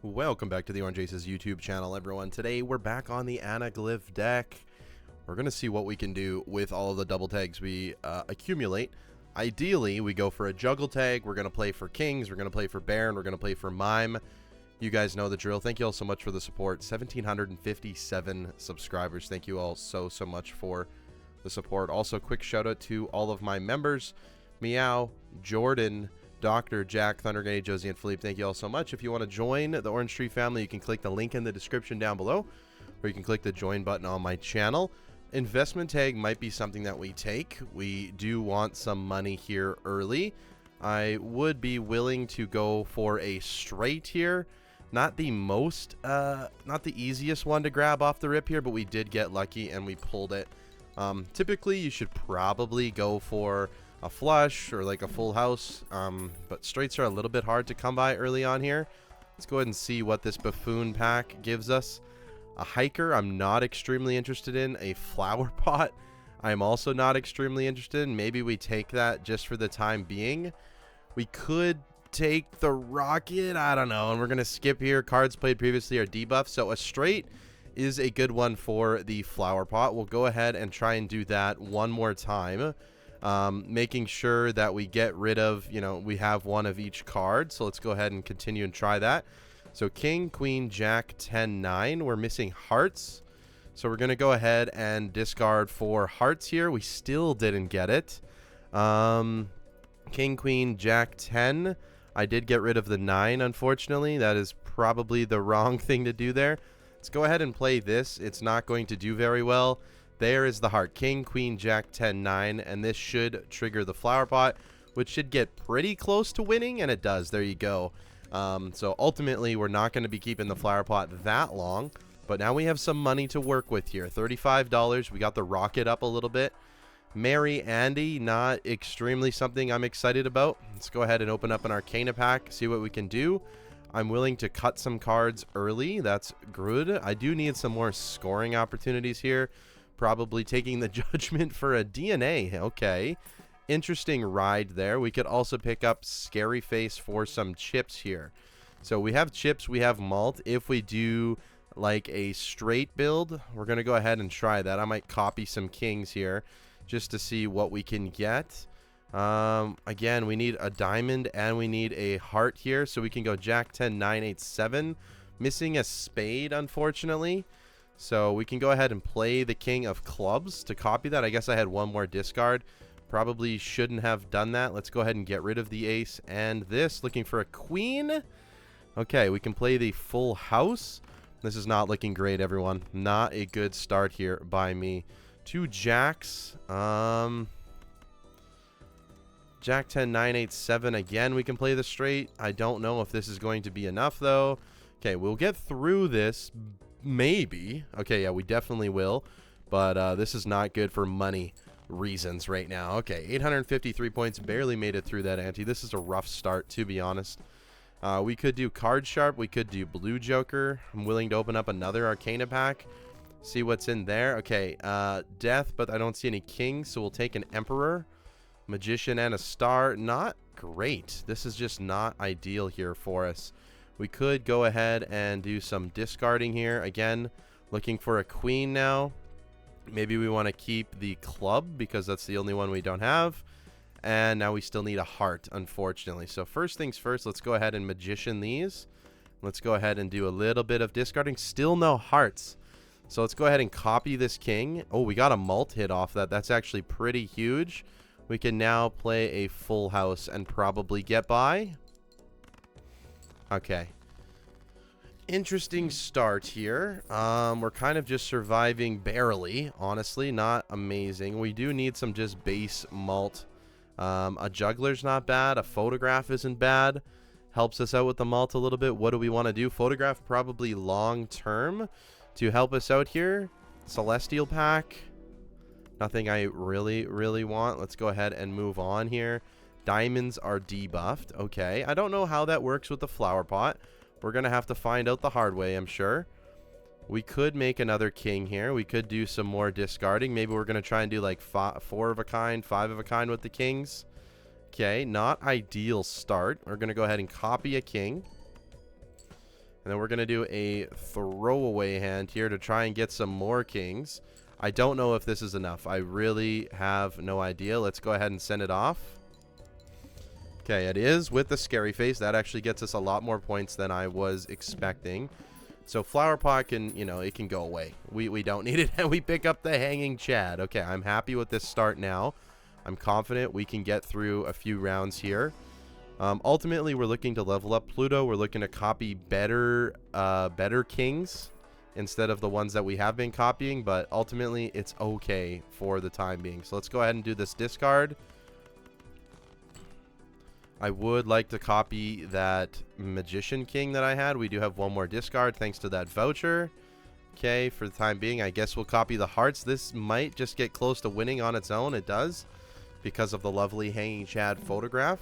Welcome back to the Orange Aces YouTube channel, everyone. Today we're back on the Anaglyph deck. We're going to see what we can do with all of the double tags we accumulate. Ideally, we go for a juggle tag. We're going to play for kings, we're going to play for baron, we're going to play for mime. You guys know the drill. Thank you all so much for the support. 1,757 subscribers. Thank you all so much for the support. Also, quick shout out to all of my members. Meow, Jordan, Dr. Jack, Thunder Grenade, Josie, and Philippe, thank you all so much. If you want to join the Orange Tree family, you can click the link in the description down below, or you can click the join button on my channel. Investment tag might be something that we take. We do want some money here early. I would be willing to go for a straight here. Not the most, not the easiest one to grab off the rip here, but we did get lucky and we pulled it. Typically, you should probably go for a flush or like a full house, but straights are a little bit hard to come by early on here. Let's go ahead and see what this buffoon pack gives us. A hiker I'm not extremely interested in. A flower pot I'm also not extremely interested in. Maybe we take that just for the time being. We could take the rocket, I don't know, and we're gonna skip here. Cards played previously are debuffed, so a straight is a good one for the flower pot. We'll go ahead and try and do that one more time. Making sure that we get rid of, we have one of each card. So let's go ahead and continue and try that. So king, queen, jack, 10, 9. We're missing hearts. So we're going to go ahead and discard 4 hearts here. We still didn't get it. King, queen, jack, 10. I did get rid of the 9, unfortunately. That is probably the wrong thing to do there. Let's go ahead and play this. It's not going to do very well. There is the heart. King, queen, jack, 10, 9. And this should trigger the flower pot, which should get pretty close to winning. And it does. There you go. So ultimately, we're not going to be keeping the flower pot that long. But now we have some money to work with here. $35. We got the rocket up a little bit. Marry Andy. Not extremely something I'm excited about. Let's go ahead and open up an Arcana pack. See what we can do. I'm willing to cut some cards early. That's good. I do need some more scoring opportunities here. Probably taking the judgment for a DNA. Okay. Interesting ride there. We could also pick up Scary Face for some chips here. So we have chips, we have malt. If we do like a straight build, we're going to go ahead and try that. I might copy some kings here just to see what we can get. Again, we need a diamond and we need a heart here. So we can go jack, 10, 9, 8, 7. Missing a spade, unfortunately. So we can go ahead and play the king of clubs to copy that. I guess I had one more discard. Probably shouldn't have done that. Let's go ahead and get rid of the ace and this. Looking for a queen. Okay, we can play the full house. This is not looking great, everyone. Not a good start here by me. 2 jacks. Jack, 10, 9, 8, 7. Again, we can play the straight. I don't know if this is going to be enough, though. Okay, we'll get through this. Maybe. Okay, yeah, we definitely will. But this is not good for money reasons right now. Okay, 853 points. Barely made it through that ante. This is a rough start, to be honest. We could do Card Sharp. We could do Blue Joker. I'm willing to open up another Arcana pack. See what's in there. Okay, Death, but I don't see any Kings, so we'll take an Emperor. Magician and a Star. Not great. This is just not ideal here for us. We could go ahead and do some discarding here. Again, looking for a queen now. Maybe we want to keep the club because that's the only one we don't have. And now we still need a heart, unfortunately. So first things first, let's go ahead and magician these. Let's go ahead and do a little bit of discarding. Still no hearts. So let's go ahead and copy this king. Oh, we got a mult hit off that. That's actually pretty huge. We can now play a full house and probably get by. Okay. Interesting start here. We're kind of just surviving barely, honestly. Not amazing. We do need some just base malt. A juggler's not bad. A photograph isn't bad. Helps us out with the malt a little bit. What do we want to do? Photograph probably long term to help us out here. Celestial pack. Nothing I really want. Let's go ahead and move on here. Diamonds are debuffed. Okay. I don't know how that works with the flower pot. We're going to have to find out the hard way, I'm sure. We could make another king here. We could do some more discarding. Maybe we're going to try and do like 4 of a kind, 5 of a kind with the kings. Okay, not ideal start. We're going to go ahead and copy a king. And then we're going to do a throwaway hand here to try and get some more kings. I don't know if this is enough. I really have no idea. Let's go ahead and send it off. Okay, it is with the scary face. That actually gets us a lot more points than I was expecting. So flower pot can, you know, it can go away. We don't need it. And we pick up the hanging Chad. Okay, I'm happy with this start now. I'm confident we can get through a few rounds here. Ultimately, we're looking to level up Pluto. We're looking to copy better kings instead of the ones that we have been copying. But ultimately, it's okay for the time being. So let's go ahead and do this discard. I would like to copy that Magician King that I had. We do have one more discard thanks to that voucher. Okay, for the time being, I guess we'll copy the hearts. This might just get close to winning on its own. It does, because of the lovely hanging Chad photograph.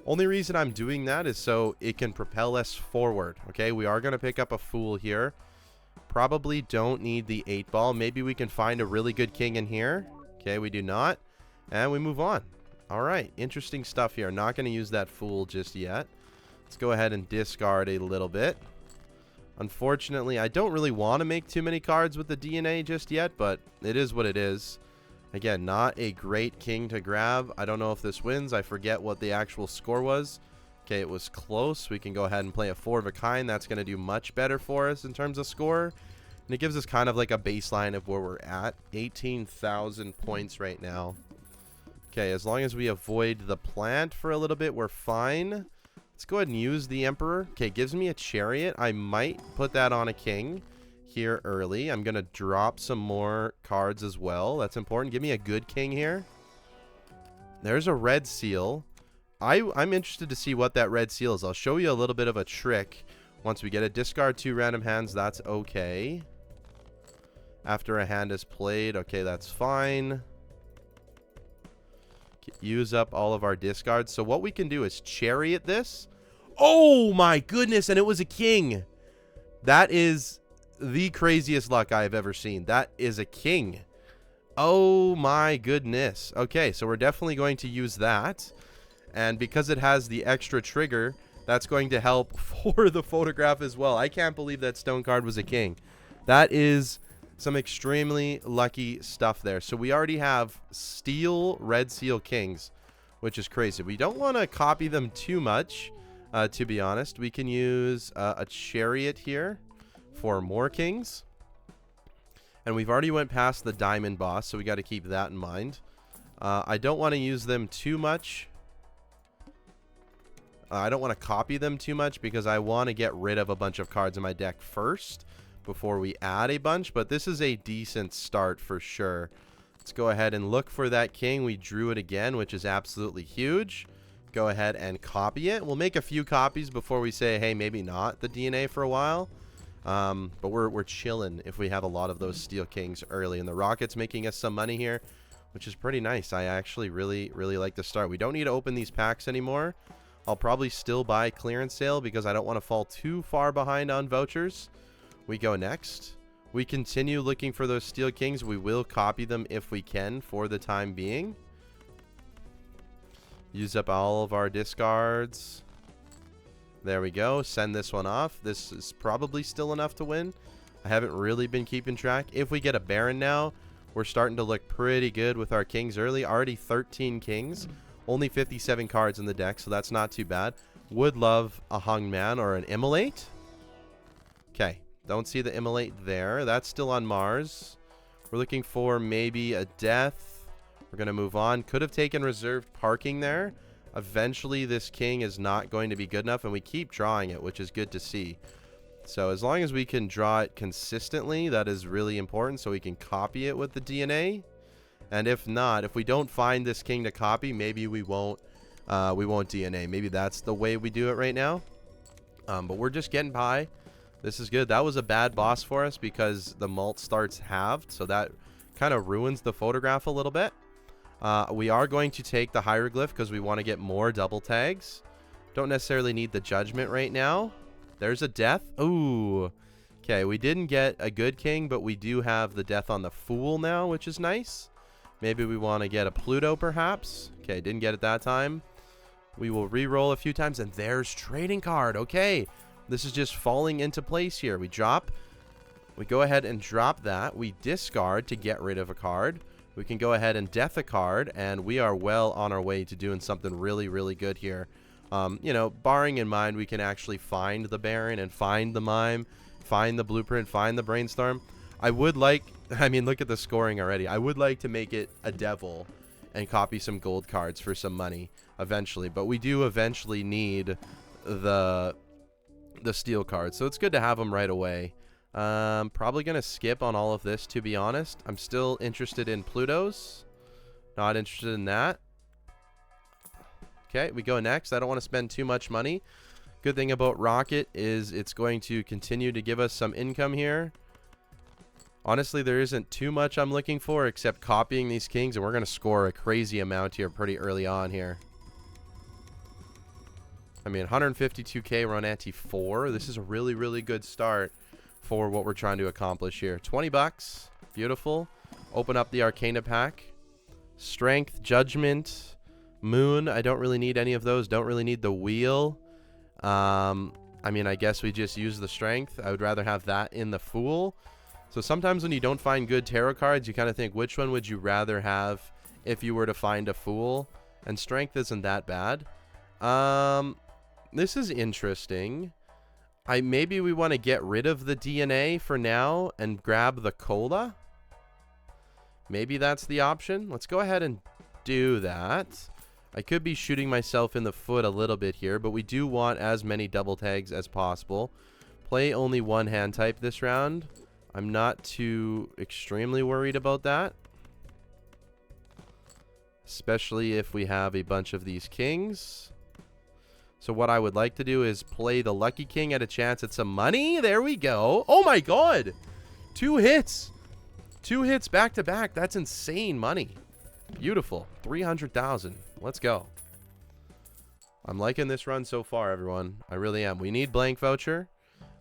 Only reason I'm doing that is so it can propel us forward. Okay, we are going to pick up a Fool here. Probably don't need the 8-ball. Maybe we can find a really good king in here. Okay, we do not. And we move on. All right, interesting stuff here. Not going to use that Fool just yet. Let's go ahead and discard a little bit. Unfortunately, I don't really want to make too many cards with the DNA just yet, but it is what it is. Again, not a great king to grab. I don't know if this wins. I forget what the actual score was. Okay, it was close. We can go ahead and play a 4 of a kind. That's going to do much better for us in terms of score. And it gives us kind of like a baseline of where we're at. 18,000 points right now. Okay, as long as we avoid the plant for a little bit, we're fine. Let's go ahead and use the Emperor. Okay, gives me a Chariot. I might put that on a king here early. I'm going to drop some more cards as well. That's important. Give me a good king here. There's a red seal. I'm interested to see what that red seal is. I'll show you a little bit of a trick once we get it. Discard 2 random hands. That's okay. After a hand is played. Okay, that's fine. Use up all of our discards. So what we can do is Chariot this. Oh my goodness, and it was a king. That is the craziest luck I've ever seen. That is a king. Oh my goodness. Okay, so we're definitely going to use that. And because it has the extra trigger, that's going to help for the photograph as well. I can't believe that stone card was a king. That is some extremely lucky stuff there. So we already have steel red seal kings, which is crazy. We don't want to copy them too much, to be honest. We can use a Chariot here for more kings. And we've already went past the diamond boss, so we got to keep that in mind. I don't want to use them too much. I don't want to copy them too much because I want to get rid of a bunch of cards in my deck first before we add a bunch, but this is a decent start for sure. Let's go ahead and look for that king. We drew it again, which is absolutely huge. Go ahead and copy it. We'll make a few copies before we say, hey, maybe not the DNA for a while. But we're chilling if we have a lot of those steel kings early. And the rocket's making us some money here, which is pretty nice. I actually really like the start. We don't need to open these packs anymore. I'll probably still buy clearance sale because I don't want to fall too far behind on vouchers. We go next. We continue looking for those steel kings. We will copy them if we can for the time being. Use up all of our discards. There we go. Send this one off. This is probably still enough to win. I haven't really been keeping track. If we get a Baron now, we're starting to look pretty good with our kings early. Already 13 kings. Only 57 cards in the deck, so that's not too bad. Would love a Hung Man or an Immolate. Okay. Don't see the Immolate there. That's still on Mars. We're looking for maybe a death. We're going to move on. Could have taken reserved parking there. Eventually, this king is not going to be good enough, and we keep drawing it, which is good to see. So as long as we can draw it consistently, that is really important, so we can copy it with the DNA. And if not, if we don't find this king to copy, maybe we won't DNA. Maybe that's the way we do it right now. But we're just getting by. This is good. That was a bad boss for us because the mult starts halved, so that kind of ruins the photograph a little bit. We are going to take the hieroglyph because we want to get more double tags. Don't necessarily need the judgment right now. There's a death. Ooh. Okay, we didn't get a good king, but we do have the death on the Fool now, which is nice. Maybe we want to get a Pluto, perhaps. Okay, didn't get it that time. We will re-roll a few times, and there's trading card. Okay. This is just falling into place here. We drop. We go ahead and drop that. We discard to get rid of a card. We can go ahead and death a card, and we are well on our way to doing something really, really good here. You know, barring in mind we can actually find the Baron and find the Mime, find the Blueprint, find the Brainstorm. I would like, I mean, look at the scoring already. I would like to make it a Devil and copy some gold cards for some money eventually. But we do eventually need the steel cards, so it's good to have them right away. Probably going to skip on all of this, to be honest. I'm still interested in Plutos. Not interested in that. Okay, we go next. I don't want to spend too much money. Good thing about Rocket is it's going to continue to give us some income here. Honestly, there isn't too much I'm looking for except copying these kings, and we're going to score a crazy amount here pretty early on here. I mean, 152k, we're on ante 4. This is a really, really good start for what we're trying to accomplish here. 20 bucks. Beautiful. Open up the Arcana pack. Strength, Judgment, Moon. I don't really need any of those. Don't really need the Wheel. I mean, I guess we just use the Strength. I would rather have that in the Fool. So sometimes when you don't find good tarot cards, you kind of think, which one would you rather have if you were to find a Fool? And Strength isn't that bad. This is interesting. Maybe we want to get rid of the DNA for now and grab the Cola. Maybe that's the option. Let's go ahead and do that. I could be shooting myself in the foot a little bit here, but we do want as many double tags as possible. Play only one hand type this round. I'm not too extremely worried about that, especially if we have a bunch of these kings. So what I would like to do is play the Lucky King at a chance at some money. There we go. Oh my god. 2 hits. 2 hits back to back. That's insane money. Beautiful. 300,000. Let's go. I'm liking this run so far, everyone. I really am. We need blank voucher.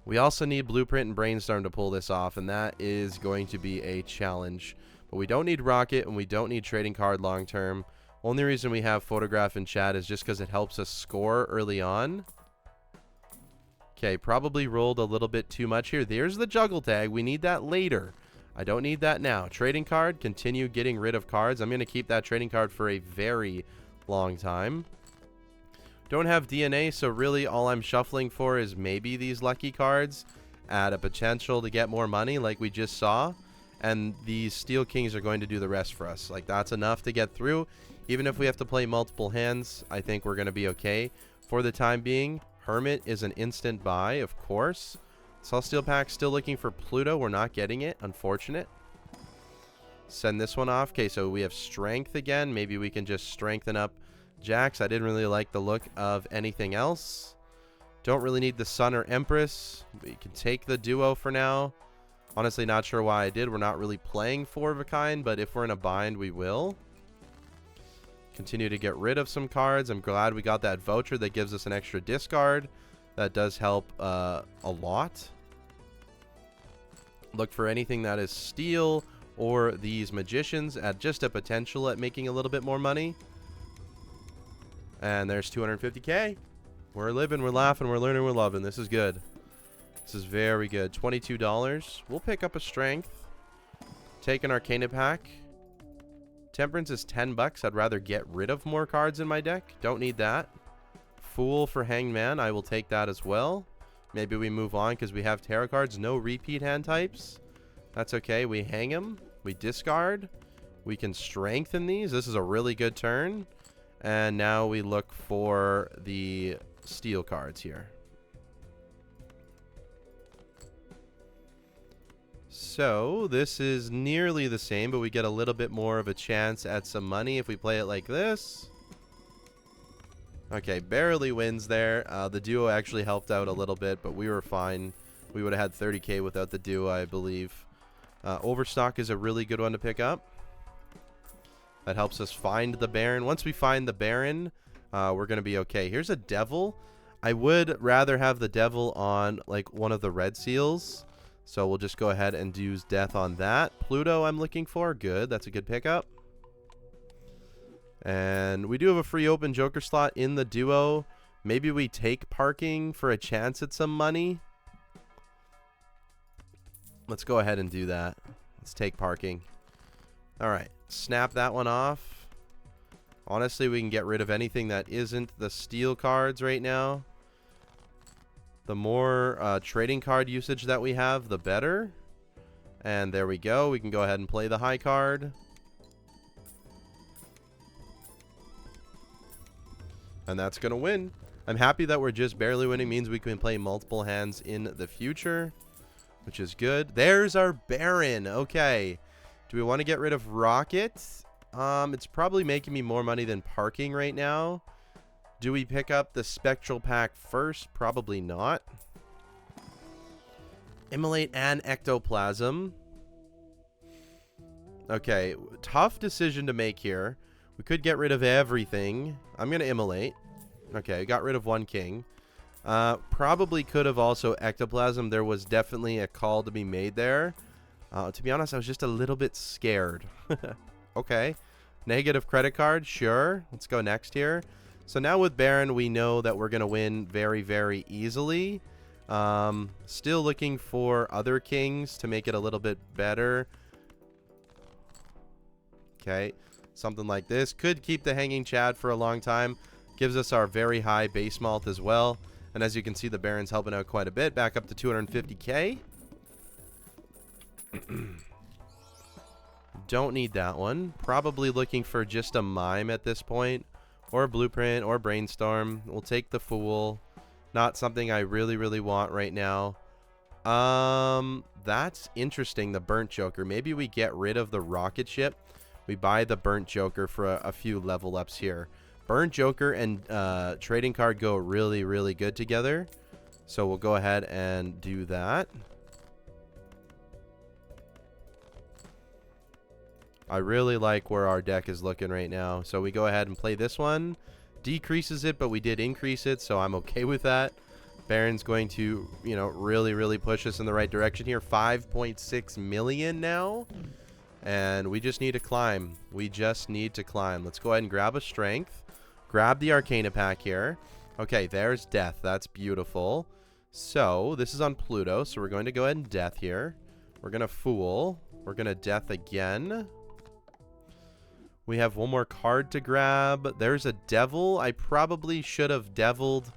We also need Blueprint and Brainstorm to pull this off, and that is going to be a challenge. But we don't need Rocket, and we don't need Trading Card long term. Only reason we have Photograph in chat is just because it helps us score early on. Okay, probably rolled a little bit too much here. There's the Juggle Tag. We need that later. I don't need that now. Trading Card, continue getting rid of cards. I'm going to keep that Trading Card for a very long time. Don't have DNA, so really all I'm shuffling for is maybe these lucky cards at a potential to get more money like we just saw. And these Steel Kings are going to do the rest for us. Like, that's enough to get through. Even if we have to play multiple hands, I think we're going to be okay for the time being. Hermit is an instant buy, of course. Celestial Pack still looking for Pluto. We're not getting it. Unfortunate. Send this one off. Okay, so we have Strength again. Maybe we can just strengthen up Jacks. I didn't really like the look of anything else. Don't really need the Sun or Empress. We can take the Duo for now. Honestly, not sure why I did. We're not really playing 4 of a kind, but if we're in a bind, we will. Continue to get rid of some cards. I'm glad we got that voucher that gives us an extra discard. That does help a lot. Look for anything that is steel or these magicians at just a potential at making a little bit more money. And there's 250k. We're living, we're laughing, we're learning, we're loving. This is good. This is very good. $22. We'll pick up a Strength. Take an Arcana pack. Temperance is 10 bucks. I'd rather get rid of more cards in my deck. Don't need that. Fool for Hanged Man. I will take that as well. Maybe we move on because we have tarot cards. No repeat hand types. That's okay. We hang them. We discard. We can strengthen these. This is a really good turn. And now we look for the steel cards here. So this is nearly the same, but we get a little bit more of a chance at some money if we play it like this. Okay, barely wins there. The Duo actually helped out a little bit, but we were fine. We would have had 30k without the Duo, I believe. Overstock is a really good one to pick up. That helps us find the Baron. Once we find the Baron, we're going to be okay. Here's a Devil. I would rather have the Devil on like one of the red seals. So we'll just go ahead and use death on that. Pluto I'm looking for. Good. That's a good pickup. And we do have a free open Joker slot in the Duo. Maybe we take parking for a chance at some money. Let's go ahead and do that. Let's take parking. All right. Snap that one off. Honestly, we can get rid of anything that isn't the steel cards right now. The more trading card usage that we have, the better. And there we go. We can go ahead and play the high card. And that's going to win. I'm happy that we're just barely winning. Means we can play multiple hands in the future, which is good. There's our Baron. Okay. Do we want to get rid of Rocket? It's probably making me more money than parking right now. Do we pick up the Spectral Pack first? Probably not. Immolate and Ectoplasm. Okay. Tough decision to make here. We could get rid of everything. I'm going to Immolate. Okay, got rid of one king. Probably could have also Ectoplasm. There was definitely a call to be made there. To be honest, I was just a little bit scared. Okay. Negative credit card. Sure. Let's go next here. So now with Baron, we know that we're going to win very, very easily. Still looking for other kings to make it a little bit better. Okay. Something like this. Could keep the Hanging Chad for a long time. Gives us our very high base malt as well. And as you can see, the Baron's helping out quite a bit. Back up to 250k. Don't need that one. Probably looking for just a Mime at this point. Or a Blueprint or Brainstorm. We'll take the Fool. Not something I really, really want right now. That's interesting, the Burnt Joker. Maybe we get rid of the Rocket Ship. We buy the Burnt Joker for a few level ups here. Burnt Joker and trading card go really, really good together. So we'll go ahead and do that. I really like where our deck is looking right now. So we go ahead and play this one. Decreases it, but we did increase it, so I'm okay with that. Baron's going to, you know, really, really push us in the right direction here. 5.6 million now. And we just need to climb. We just need to climb. Let's go ahead and grab a Strength. Grab the Arcana pack here. Okay, there's Death. That's beautiful. So, this is on Pluto, so we're going to go ahead and Death here. We're going to Fool. We're going to Death again. We have one more card to grab. There's a Devil. I probably should have deviled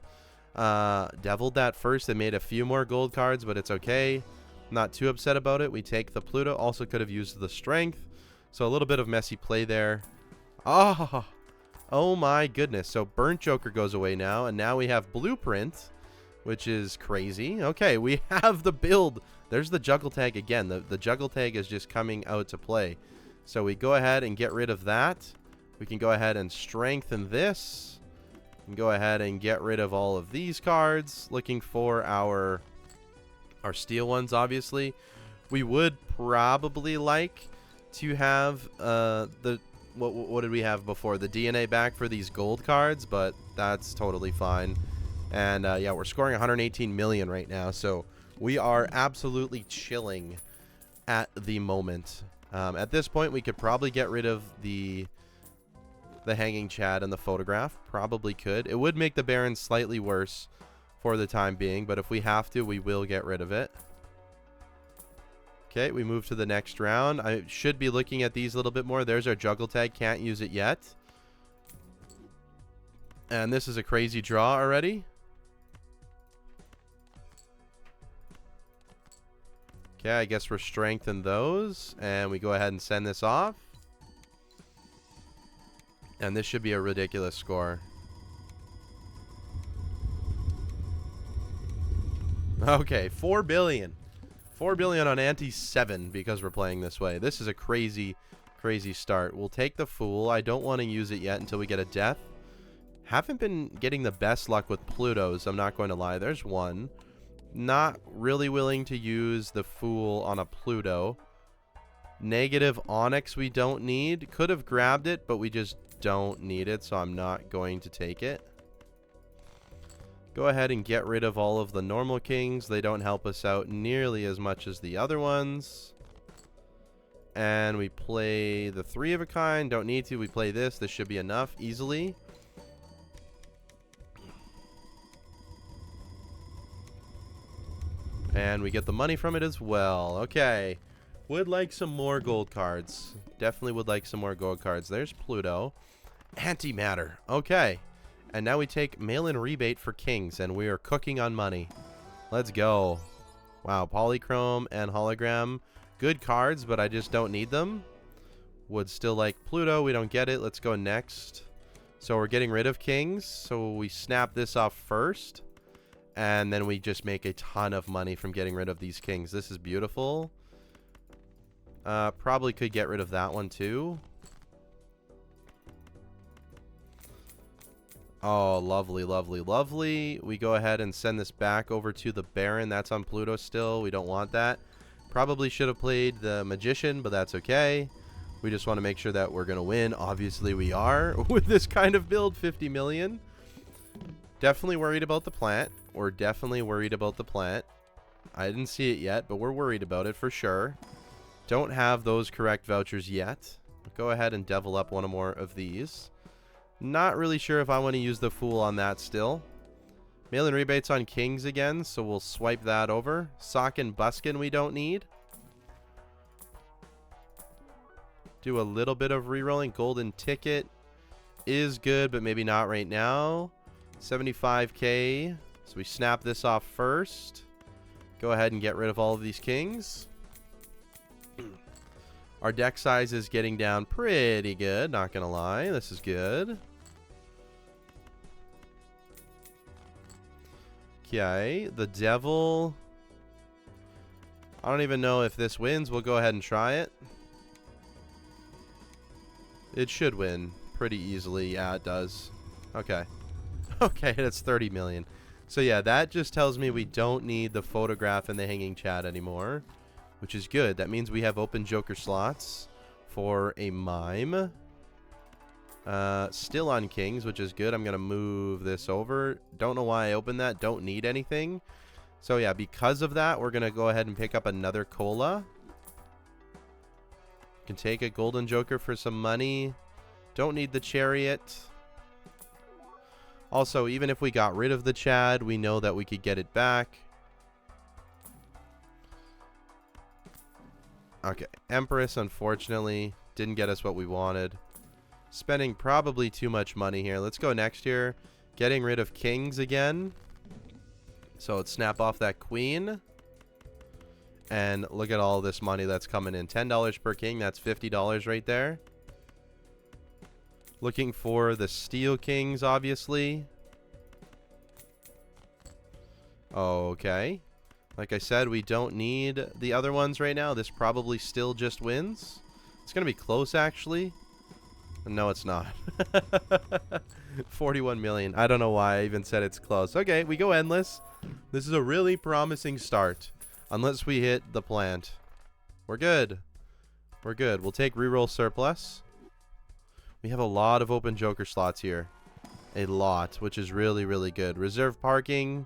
that first. They made a few more gold cards, but it's okay. Not too upset about it. We take the Pluto. Also could have used the Strength. So a little bit of messy play there. Oh my goodness. So Burnt Joker goes away now. And now we have Blueprint, which is crazy. Okay, we have the build. There's the Juggle Tag again. The Juggle Tag is just coming out to play. So we go ahead and get rid of that. We can go ahead and strengthen this. And go ahead and get rid of all of these cards. Looking for our steel ones, obviously. We would probably like to have what did we have before? The DNA back for these gold cards, but that's totally fine. And yeah, we're scoring 118 million right now, so we are absolutely chilling at the moment. At this point, we could probably get rid of the Hanging Chad and the Photograph. Probably could. It would make the Baron slightly worse for the time being, but if we have to, we will get rid of it. Okay, we move to the next round. I should be looking at these a little bit more. There's our Juggle Tag. Can't use it yet. And this is a crazy draw already. Okay, I guess we're strengthen those. And we go ahead and send this off. And this should be a ridiculous score. Okay, 4 billion. 4 billion on ante 7 because we're playing this way. This is a crazy, crazy start. We'll take the Fool. I don't want to use it yet until we get a Death. Haven't been getting the best luck with Plutos, I'm not going to lie. There's one. Not really willing to use the Fool on a Pluto. Negative Onyx we don't need. Could have grabbed it, but we just don't need it, so I'm not going to take it. Go ahead and get rid of all of the normal kings. They don't help us out nearly as much as the other ones. And we play the 3 of a kind. Don't need to. We play this. This should be enough easily. And we get the money from it as well. Okay. Would like some more gold cards. Definitely would like some more gold cards. There's Pluto. Antimatter. Okay. And now we take mail-in rebate for kings, and we are cooking on money. Let's go. Wow, polychrome and hologram. Good cards, but I just don't need them. Would still like Pluto. We don't get it. Let's go next. So we're getting rid of kings. So we snap this off first. And then we just make a ton of money from getting rid of these kings. This is beautiful. Probably could get rid of that one too. Oh, lovely, lovely, lovely. We go ahead and send this back over to the Baron. That's on Pluto still. We don't want that. Probably should have played the Magician, but that's okay. We just want to make sure that we're going to win. Obviously, we are with this kind of build, 50 million. Definitely worried about the plant. We're definitely worried about the plant. I didn't see it yet, but we're worried about it for sure. Don't have those correct vouchers yet. Go ahead and devil up one or more of these. Not really sure if I want to use the Fool on that still. Mail-in rebates on kings again, so we'll swipe that over. Sock and Buskin we don't need. Do a little bit of rerolling. Golden ticket is good, but maybe not right now. 75k. So we snap this off first. Go ahead and get rid of all of these kings. Our deck size is getting down pretty good, not gonna lie. This is good. Okay, the devil. I don't even know if this wins. We'll go ahead and try it. It should win pretty easily. Yeah, it does. Okay. Okay, that's 30 million. So yeah, that just tells me we don't need the photograph and the hanging chat anymore, which is good. That means we have open Joker slots for a mime. Still on kings, which is good. I'm going to move this over. Don't know why I opened that. Don't need anything. So yeah, because of that, we're going to go ahead and pick up another cola. Can take a golden Joker for some money. Don't need the chariot. Also, even if we got rid of the Chad, we know that we could get it back. Okay, Empress, unfortunately, didn't get us what we wanted. Spending probably too much money here. Let's go next here. Getting rid of kings again. So let's snap off that queen. And look at all this money that's coming in. $10 per king. That's $50 right there. Looking for the steel kings, obviously. Okay. Like I said, we don't need the other ones right now. This probably still just wins. It's going to be close, actually. No, it's not. 41 million. I don't know why I even said it's close. Okay, we go endless. This is a really promising start. Unless we hit the plant. We're good. We're good. We'll take reroll surplus. We have a lot of open Joker slots here. A lot, which is really, really good. Reserve parking.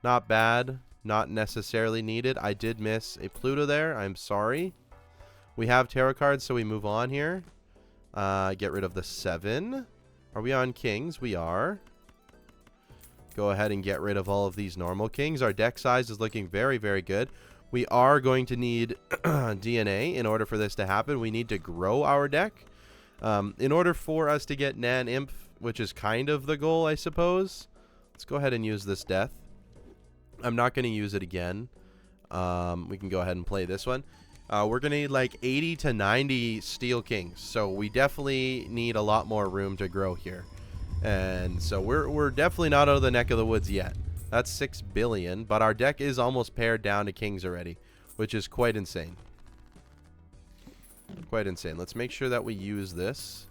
Not bad. Not necessarily needed. I did miss a Pluto there. I'm sorry. We have tarot cards, so we move on here. Get rid of the 7. Are we on kings? We are. Go ahead and get rid of all of these normal kings. Our deck size is looking very, very good. We are going to need DNA in order for this to happen. We need to grow our deck. In order for us to get Naneinf, which is kind of the goal, I suppose. Let's go ahead and use this death. I'm not going to use it again. We can go ahead and play this one. We're going to need like 80 to 90 steel kings. So we definitely need a lot more room to grow here. And so we're definitely not out of the neck of the woods yet. That's 6 billion. But our deck is almost pared down to kings already, which is quite insane. Quite insane. Let's make sure that we use this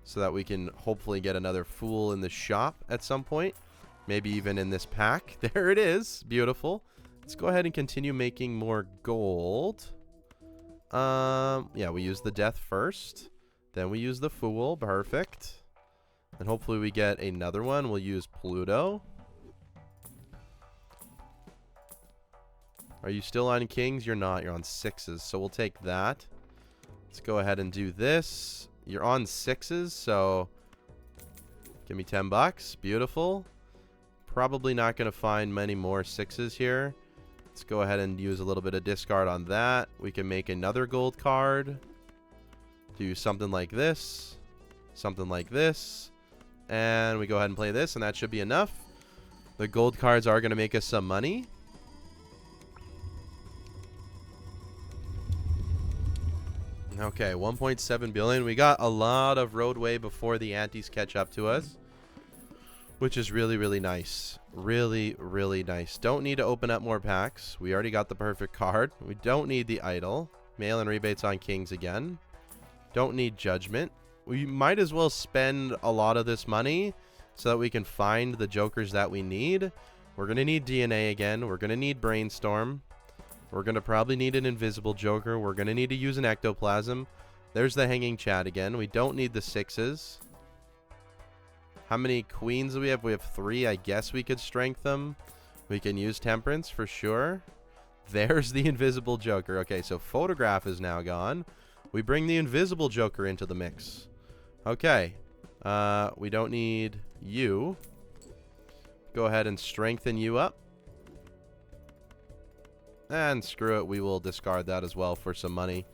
so that we can hopefully get another Fool in the shop at some point. Maybe even in this pack. There it is. Beautiful. Let's go ahead and continue making more gold. Yeah, we use the death first. Then we use the Fool. Perfect. And hopefully we get another one. We'll use Pluto. Are you still on kings? You're not. You're on 6s. So we'll take that. Let's go ahead and do this. You're on 6s, so give me 10 bucks. Beautiful. Probably not going to find many more 6s here. Let's go ahead and use a little bit of discard on that. We can make another gold card. Do something like this. Something like this. And we go ahead and play this, and that should be enough. The gold cards are going to make us some money. Okay, 1.7 billion. We got a lot of roadway before the antes catch up to us, which is really, really nice. Really, really nice. Don't need to open up more packs. We already got the perfect card. We don't need the idol. Mail and rebates on kings again. Don't need judgment. We might as well spend a lot of this money so that we can find the jokers that we need. We're going to need DNA again. We're going to need brainstorm. We're going to probably need an invisible joker. We're going to need to use an ectoplasm. There's the hanging chat again. We don't need the 6s. How many queens do we have? We have 3. I guess we could strength them. We can use temperance for sure. There's the invisible joker. Okay, so photograph is now gone. We bring the invisible joker into the mix. Okay. We don't need you. Go ahead and strengthen you up. And screw it, we will discard that as well for some money.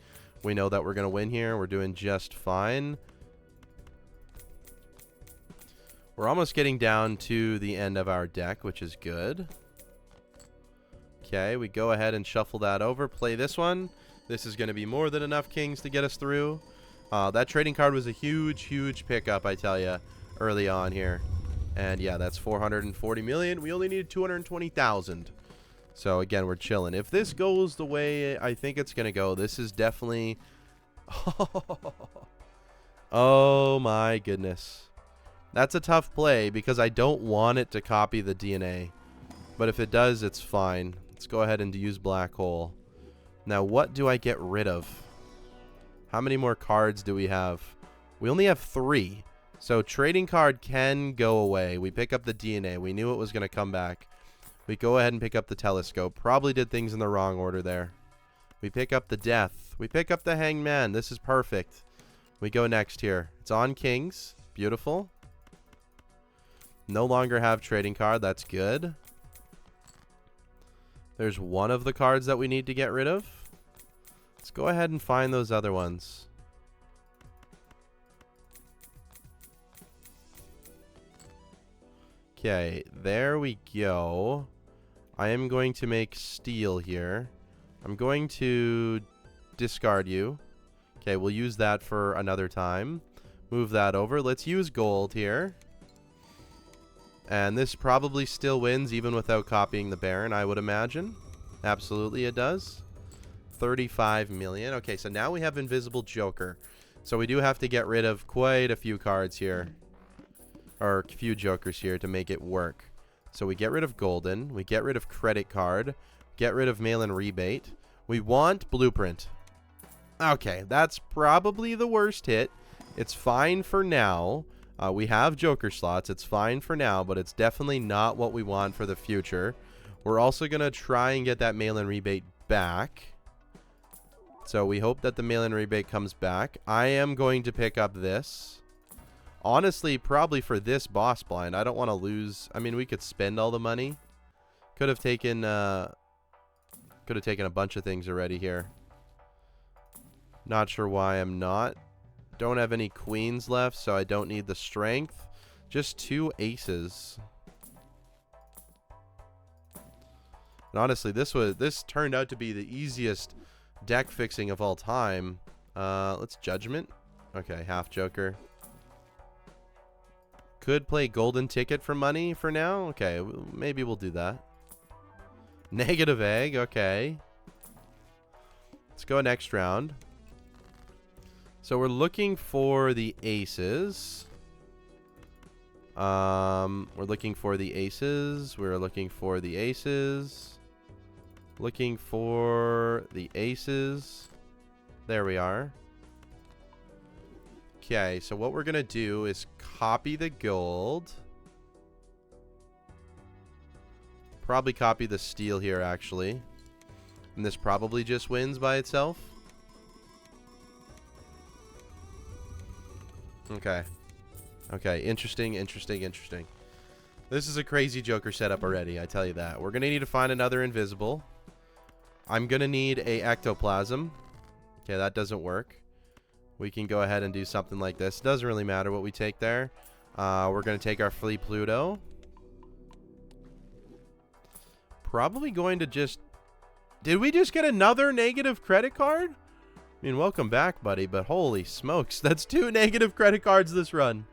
We know that we're going to win here. We're doing just fine. We're almost getting down to the end of our deck, which is good. Okay, we go ahead and shuffle that over. Play this one. This is going to be more than enough kings to get us through. That trading card was a huge, huge pickup, I tell you, early on here. And yeah, that's 440 million. We only needed 220,000. So again, we're chilling. If this goes the way I think it's going to go, this is definitely... Oh my goodness. That's a tough play because I don't want it to copy the DNA. But if it does, it's fine. Let's go ahead and use black hole. Now, what do I get rid of? How many more cards do we have? We only have 3. So trading card can go away. We pick up the DNA. We knew it was going to come back. We go ahead and pick up the telescope. Probably did things in the wrong order there. We pick up the death. We pick up the hangman. This is perfect. We go next here. It's on kings. Beautiful. No longer have trading card. That's good. There's one of the cards that we need to get rid of. Let's go ahead and find those other ones. Okay, there we go. I am going to make steel here. I'm going to discard you. Okay, we'll use that for another time. Move that over. Let's use gold here. And this probably still wins even without copying the Baron, I would imagine. Absolutely it does. 35 million. Okay, so now we have Invisible Joker. So we do have to get rid of quite a few cards here. Or a few jokers here to make it work. So we get rid of Golden. We get rid of Credit Card. Get rid of Mail-in Rebate. We want Blueprint. Okay, that's probably the worst hit. It's fine for now. We have Joker slots. It's fine for now, but it's definitely not what we want for the future. We're also going to try and get that Mail-in Rebate back. So we hope that the Mail-in Rebate comes back. I am going to pick up this. Honestly, probably for this boss blind. I don't want to lose. I mean, we could spend all the money. Could have taken a bunch of things already here. Not sure why I'm not. Don't have any queens left, so I don't need the strength. Just 2 aces. And honestly, this turned out to be the easiest deck fixing of all time. Let's judgment. Okay, half joker. Could play golden ticket for money for now. Okay, maybe we'll do that. Negative egg. Okay. Let's go next round. So we're looking for the aces. We're looking for the aces. We're looking for the aces. Looking for the aces. There we are. Okay, so what we're going to do is copy the gold. Probably copy the steel here, actually. And this probably just wins by itself. Okay. Okay, interesting, interesting, interesting. This is a crazy Joker setup already, I tell you that. We're going to need to find another invisible. I'm going to need a ectoplasm. Okay, that doesn't work. We can go ahead and do something like this. Doesn't really matter what we take there. We're going to take our Flea Pluto. Probably going to just... Did we just get another negative credit card? I mean, welcome back, buddy, but holy smokes. That's 2 negative credit cards this run.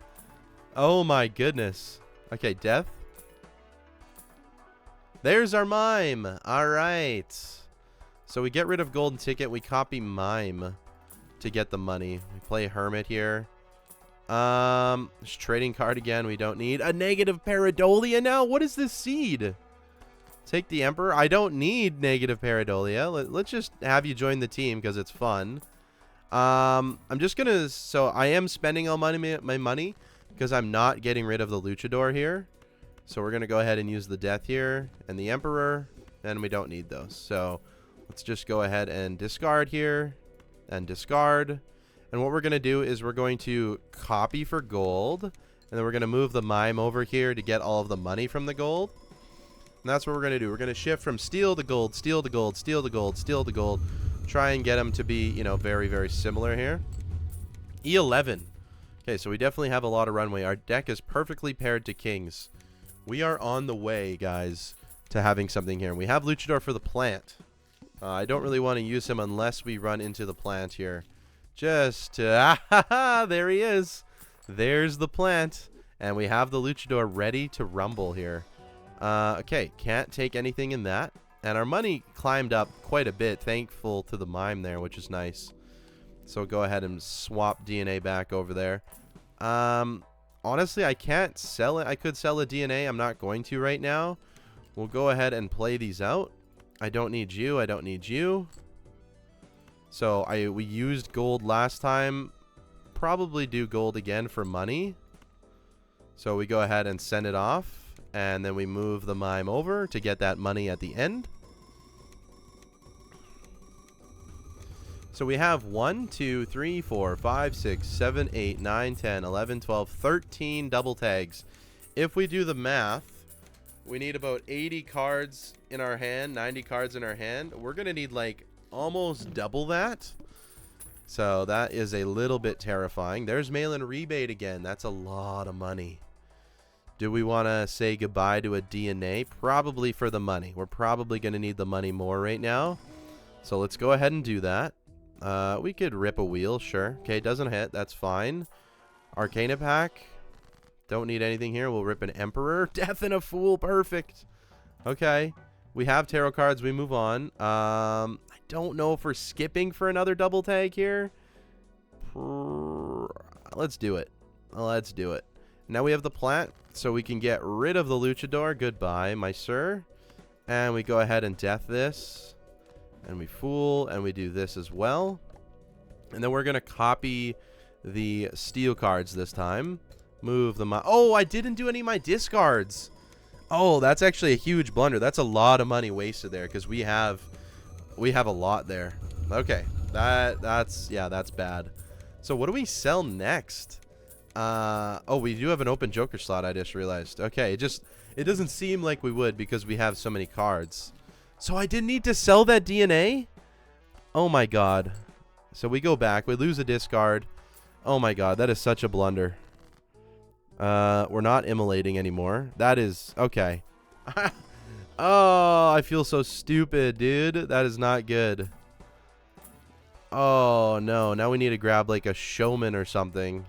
Oh, my goodness. Okay, death. There's our mime. All right. So we get rid of golden ticket. We copy mime to get the money. We play hermit here. Trading card again. We don't need a negative pareidolia now. What is this seed? Take the emperor. I don't need negative pareidolia. Let's just have you join the team because it's fun. I'm just gonna. So I am spending all my money because I'm not getting rid of the luchador here. So we're gonna go ahead and use the death here and the emperor, and we don't need those. So let's just go ahead and discard here and discard. And what we're going to do is we're going to copy for gold. And then we're going to move the mime over here to get all of the money from the gold. And that's what we're going to do. We're going to shift from steel to gold, steel to gold, steel to gold, steel to gold. Try and get them to be, you know, very, very similar here. E11. Okay, so we definitely have a lot of runway. Our deck is perfectly paired to kings. We are on the way, guys, to having something here. And we have luchador for the plant. I don't really want to use him unless we run into the plant here. Just there he is. There's the plant. And we have the luchador ready to rumble here. Okay, can't take anything in that. And our money climbed up quite a bit, thankful to the mime there, which is nice. So go ahead and swap DNA back over there. Honestly, I can't sell it. I could sell a DNA. I'm not going to right now. We'll go ahead and play these out. I don't need you. I don't need you. So we used gold last time. Probably do gold again for money. So we go ahead and send it off. And then we move the mime over to get that money at the end. So we have 1, 2, 3, 4, 5, 6, 7, 8, 9, 10, 11, 12, 13 double tags. If we do the math, we need about 80 cards in our hand, 90 cards in our hand. We're going to need like almost double that. So that is a little bit terrifying. There's mail-in rebate again. That's a lot of money. Do we want to say goodbye to a DNA? Probably for the money. We're probably going to need the money more right now. So let's go ahead and do that. We could rip a wheel, sure. Okay, doesn't hit. That's fine. Arcana pack. Don't need anything here. We'll rip an Emperor. Death and a Fool. Perfect. Okay. We have tarot cards. We move on. I don't know if we're skipping for another double tag here. Let's do it. Let's do it. Now we have the plant, so we can get rid of the luchador. Goodbye, my sir. And we go ahead and death this. And we fool, and we do this as well. And then we're going to copy the steel cards this time. Move them. Oh, I didn't do any of my discards. Oh, that's actually a huge blunder. That's a lot of money wasted there because we have a lot there. Okay, that's bad. So what do we sell next? Oh, we do have an open joker slot. I just realized. Okay, it doesn't seem like we would because we have so many cards. So I didn't need to sell that DNA? Oh my god. So we go back. We lose a discard. Oh my god, that is such a blunder. We're not immolating anymore. That is... Okay. Oh, I feel so stupid, dude. That is not good. Oh, no. Now we need to grab, like, a showman or something.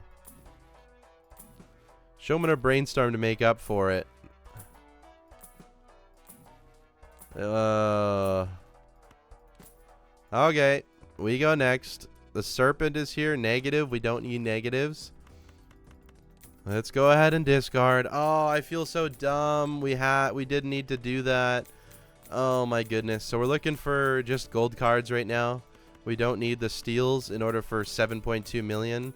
Showman or brainstorm to make up for it. Okay. We go next. The serpent is here. Negative. We don't need negatives. Let's go ahead and discard. Oh, I feel so dumb. We didn't need to do that. Oh my goodness. So we're looking for just gold cards right now. We don't need the steals in order for 7.2 million.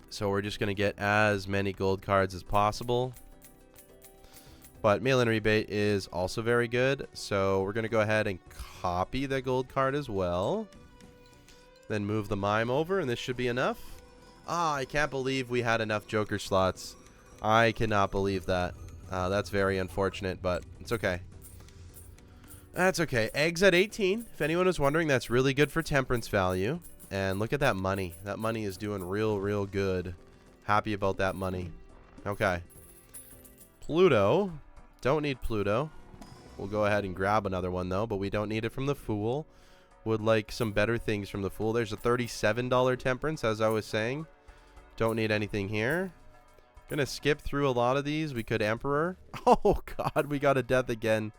So we're just going to get as many gold cards as possible. But mail-in rebate is also very good. So we're going to go ahead and copy the gold card as well. Then move the mime over, and this should be enough. Ah, I can't believe we had enough joker slots. I cannot believe that. That's very unfortunate, but it's okay. That's okay. Eggs at 18. If anyone was wondering, that's really good for temperance value. And look at that money. That money is doing real good. Happy about that money. Okay. Pluto. Don't need Pluto. We'll go ahead and grab another one, though, but we don't need it from the Fool. Would like some better things from the Fool. There's a $37 temperance, as I was saying. Don't need anything here. Gonna skip through a lot of these. We could Emperor. Oh, God, we got a death again.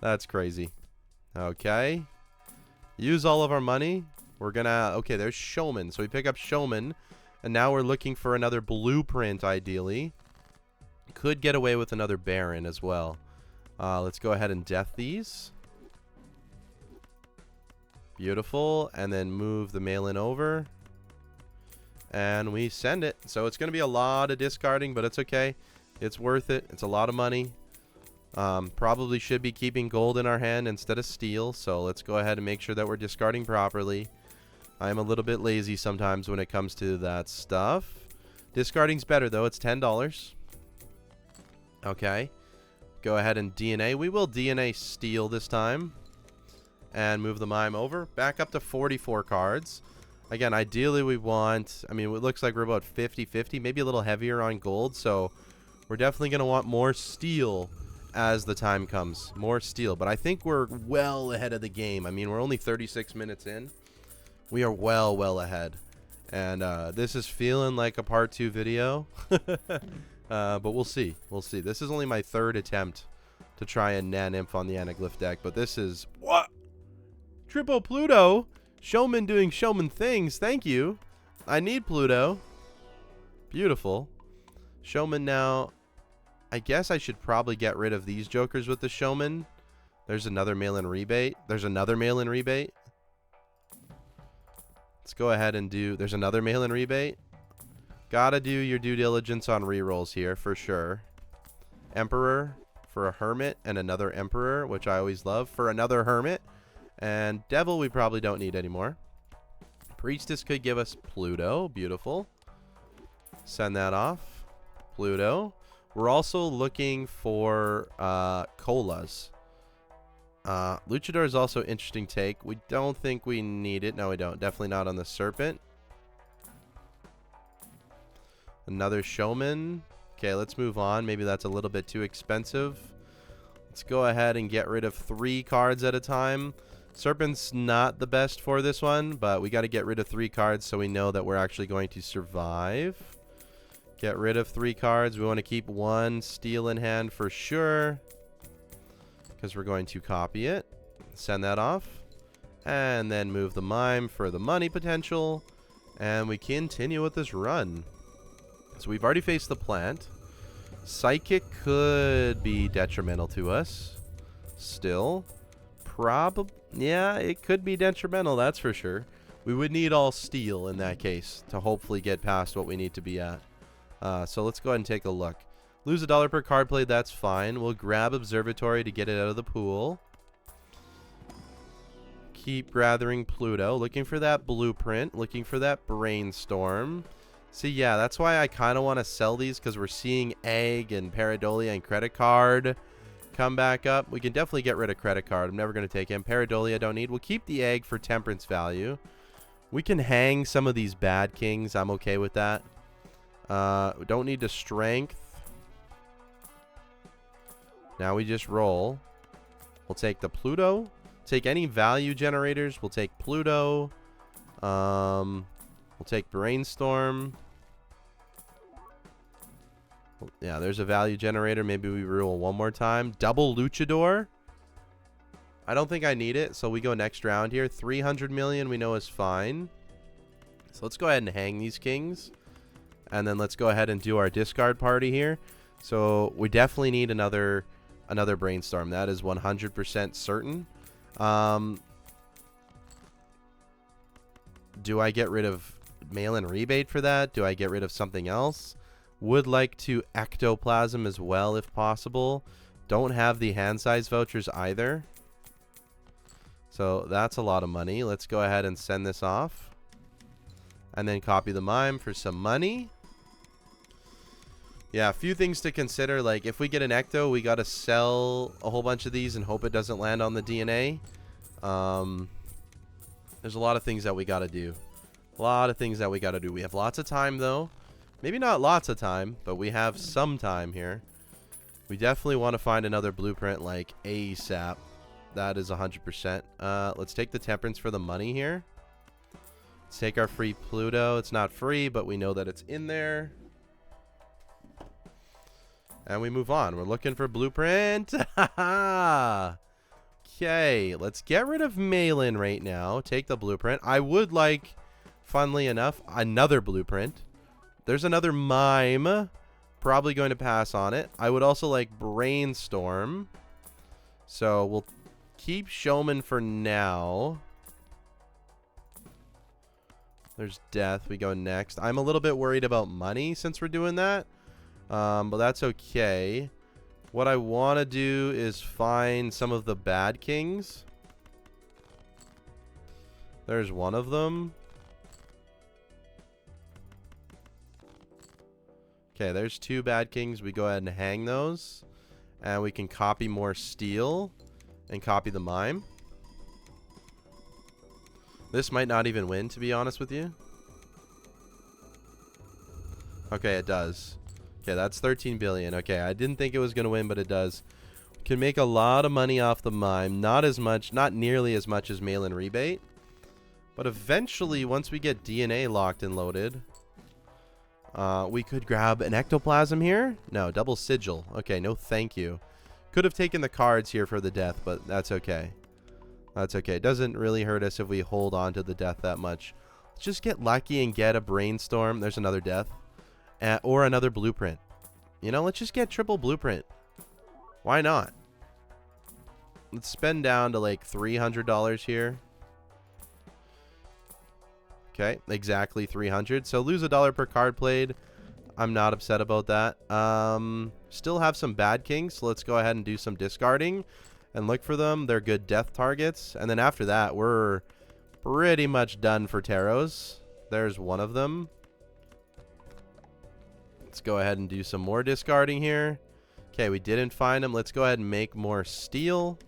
That's crazy. Okay. Use all of our money. We're gonna... Okay, there's Showman. So we pick up Showman. And now we're looking for another blueprint, ideally. Could get away with another Baron as well. Let's go ahead and death these. Beautiful. And then move the mail-in over. And we send it. So it's going to be a lot of discarding, but it's okay. It's worth it. It's a lot of money. Probably should be keeping gold in our hand instead of steel. So let's go ahead and make sure that we're discarding properly. I'm a little bit lazy sometimes when it comes to that stuff. Discarding's better, though. It's $10. Okay. Go ahead and DNA. We will DNA steel this time. And move the mime over. Back up to 44 cards. Again, ideally we want... I mean, it looks like we're about 50-50. Maybe a little heavier on gold. So we're definitely going to want more steel as the time comes. More steel. But I think we're well ahead of the game. I mean, we're only 36 minutes in. We are well ahead. And this is feeling like a part 2 video. But we'll see. We'll see. This is only my 3rd attempt to try and Naneinf on the Anaglyph deck. But this is... What? Triple Pluto? Showman doing showman things. Thank you. I need Pluto. Beautiful. Showman now. I guess I should probably get rid of these jokers with the Showman. There's another mail-in rebate. There's another mail-in rebate. Let's go ahead and do... There's another mail-in rebate. Gotta do your due diligence on rerolls here for sure. Emperor for a Hermit and another Emperor, which I always love, for another Hermit. And Devil we probably don't need anymore. Priestess could give us Pluto. Beautiful. Send that off. Pluto. We're also looking for Colas. Luchador is also interesting take. We don't think we need it. No, we don't. Definitely not on the Serpent. Another Showman. Okay, let's move on. Maybe that's a little bit too expensive. Let's go ahead and get rid of 3 cards at a time. Serpent's not the best for this one, but we got to get rid of 3 cards so we know that we're actually going to survive. Get rid of 3 cards. We want to keep 1 steel in hand for sure, because we're going to copy it. Send that off. And then move the mime for the money potential. And we continue with this run. So we've already faced the plant. Psychic could be detrimental to us. Still. Probably. Yeah, it could be detrimental, that's for sure. We would need all steel in that case to hopefully get past what we need to be at. So let's go ahead and take a look. Lose $1 per card played, that's fine. We'll grab Observatory to get it out of the pool. Keep gathering Pluto. Looking for that blueprint. Looking for that brainstorm. See, yeah, that's why I kind of want to sell these, because we're seeing Egg and Pareidolia and Credit Card come back up. We can definitely get rid of Credit Card. I'm never going to take him. Pareidolia I don't need. We'll keep the Egg for temperance value. We can hang some of these bad kings. I'm okay with that. We don't need the strength. Now we just roll. We'll take the Pluto. Take any value generators. We'll take Pluto. We'll take Brainstorm. Yeah, there's a value generator. Maybe we roll one more time. Double Luchador. I don't think I need it, so we go next round here. 300 million we know is fine. So let's go ahead and hang these kings. And then let's go ahead and do our discard party here. So we definitely need another Brainstorm. That is 100% certain. Do I get rid of mail-in rebate for that? Do I get rid of something else? Would like to Ectoplasm as well if possible. Don't have the hand size vouchers either. So that's a lot of money. Let's go ahead and send this off. And then copy the mime for some money. Yeah, a few things to consider. Like, if we get an ecto, we got to sell a whole bunch of these and hope it doesn't land on the DNA. There's a lot of things that we got to do. A lot of things that we got to do. We have lots of time, though. Maybe not lots of time, but we have some time here. We definitely want to find another blueprint, like, ASAP. That is 100%. Let's take the temperance for the money here. Let's take our free Pluto. It's not free, but we know that it's in there. And we move on. We're looking for blueprint. Okay, let's get rid of Malin right now. Take the blueprint. I would like, funnily enough, another blueprint. There's another mime. Probably going to pass on it. I would also like brainstorm. So we'll keep showman for now. There's death. We go next. I'm a little bit worried about money since we're doing that. But that's okay. What I want to do is find some of the bad kings. There's one of them. Okay, there's two bad kings. We go ahead and hang those. And we can copy more steel and copy the mime. This might not even win, to be honest with you. Okay, it does. Okay, that's 13 billion. Okay, I didn't think it was going to win, but it does. We can make a lot of money off the mime. Not as much, not nearly as much as mail-in rebate. But eventually, once we get DNA locked and loaded, we could grab an ectoplasm here. No, double sigil. Okay, no thank you. Could have taken the cards here for the death, but that's okay. That's okay. It doesn't really hurt us if we hold on to the death that much. Let's just get lucky and get a brainstorm. There's another death. Or another blueprint. You know, let's just get triple blueprint. Why not? Let's spend down to like $300 here. Okay, exactly 300. So lose $1 per card played. I'm not upset about that. Still have some bad kings, so let's go ahead and do some discarding and look for them. They're good death targets. And then after that, we're pretty much done for tarots. There's one of them. Let's go ahead and do some more discarding here. Okay, we didn't find them. Let's go ahead and make more steel.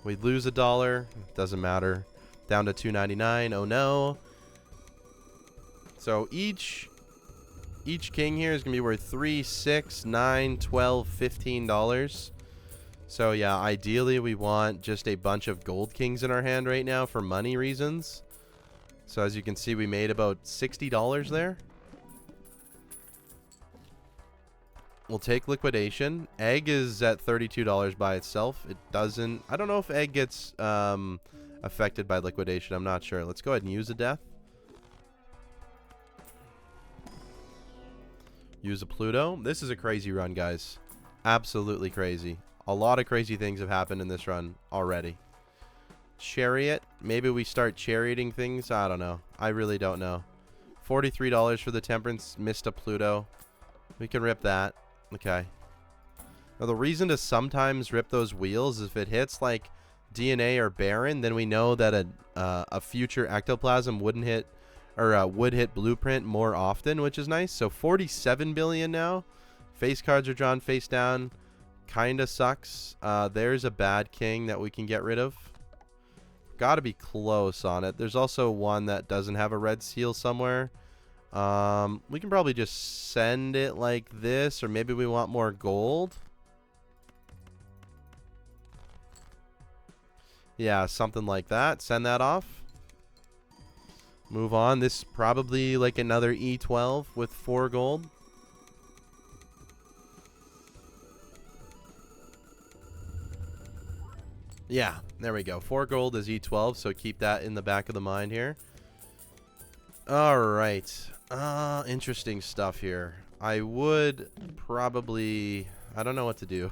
We lose $1. Doesn't matter. Down to $2.99. Oh no. So each king here is gonna be worth $3, $6, $9, $12, $15. So yeah, ideally we want just a bunch of gold kings in our hand right now for money reasons. So as you can see, we made about $60 there. We'll take liquidation. Egg is at $32 by itself. It doesn't... I don't know if egg gets affected by liquidation. I'm not sure. Let's go ahead and use a death. Use a Pluto. This is a crazy run, guys. Absolutely crazy. A lot of crazy things have happened in this run already. Chariot. Maybe we start charioting things. I don't know. I really don't know. $43 for the temperance. Missed a Pluto. We can rip that. Okay. Now the reason to sometimes rip those wheels is if it hits like DNA or Baron, then we know that a future ectoplasm wouldn't hit, or would hit blueprint more often, which is nice. So 47 billion now. Face cards are drawn face down. Kinda sucks. There's a bad king that we can get rid of. Got to be close on it. There's also one that doesn't have a red seal somewhere. We can probably just send it like this, or maybe we want more gold. Yeah, something like that. Send that off. Move on. This is probably like another E12 with 4 gold. Yeah, there we go. 4 gold is E12, so keep that in the back of the mind here. All right. Interesting stuff here. I would probably... I don't know what to do.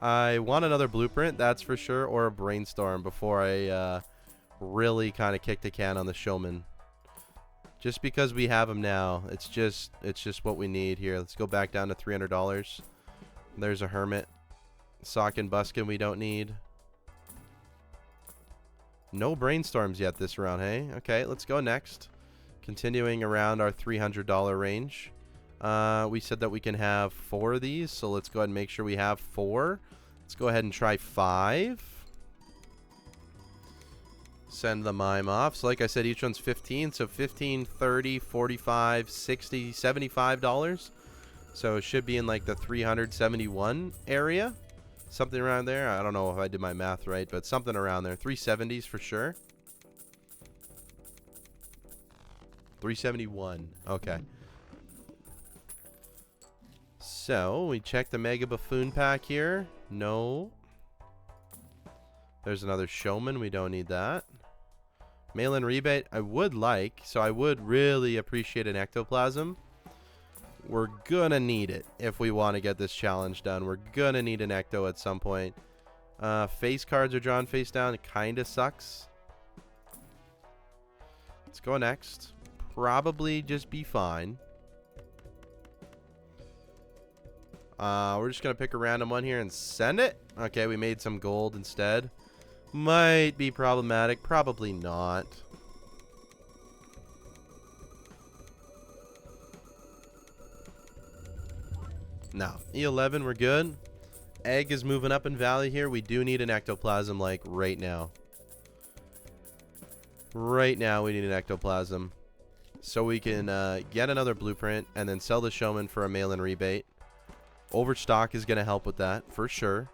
I want another blueprint, that's for sure, or a brainstorm before I really kind of kick the can on the showman. Just because we have him now, it's just what we need here. Let's go back down to $300. There's a hermit. Sock and buskin we don't need. No brainstorms yet this round, hey? Okay, let's go next. Continuing around our $300 range. We said that we can have 4 of these, so let's go ahead and make sure we have 4. Let's go ahead and try 5. Send the mime off. So like I said, each one's 15. So 15, 30, 45, 60, $75. So it should be in like the 371 area. Something around there. I don't know if I did my math right, but something around there. 370s for sure. 371. Okay. So we check the Mega Buffoon pack here. No. There's another Showman. We don't need that. Mail-in rebate. I would like. So I would really appreciate an Ectoplasm. We're gonna need it if we want to get this challenge done. We're gonna need an Ecto at some point. Face cards are drawn face down. It kind of sucks. Let's go next. Probably just be fine. We're just gonna pick a random one here and send it. Okay, we made some gold instead. Might be problematic. Probably not. No. E11, we're good. Egg is moving up in value here. We do need an Ectoplasm, like, right now. Right now, we need an Ectoplasm. So we can get another blueprint and then sell the Showman for a mail-in rebate. Overstock is going to help with that, for sure.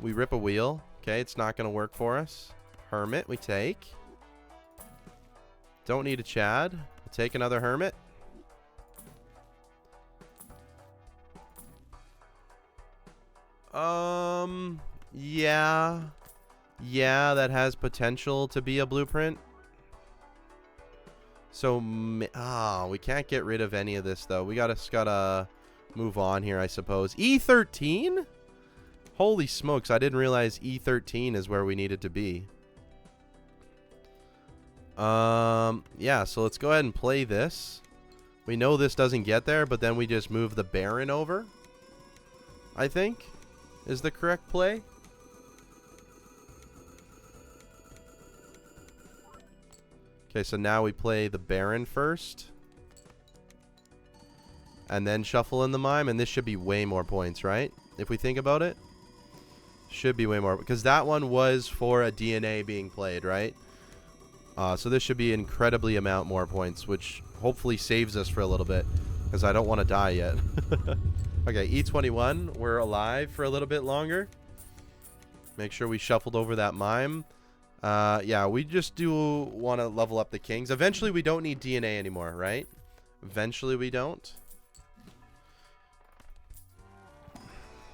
We rip a wheel. Okay, it's not going to work for us. Hermit, we take. Don't need a Chad. We'll take another Hermit. Yeah. Yeah, that has potential to be a blueprint. So, we can't get rid of any of this, though. We gotta move on here, I suppose. E13? Holy smokes, I didn't realize E13 is where we needed to be. Yeah, so let's go ahead and play this. We know this doesn't get there, but then we just move the Baron over, I think, is the correct play. Okay, so now we play the Baron first. And then shuffle in the Mime, and this should be way more points, right? If we think about it. Should be way more, because that one was for a DNA being played, right? So this should be incredibly amount more points, which hopefully saves us for a little bit, because I don't want to die yet. Okay, E21, we're alive for a little bit longer. Make sure we shuffled over that Mime. Yeah, we just do want to level up the Kings. Eventually, we don't need DNA anymore, right? Eventually, we don't.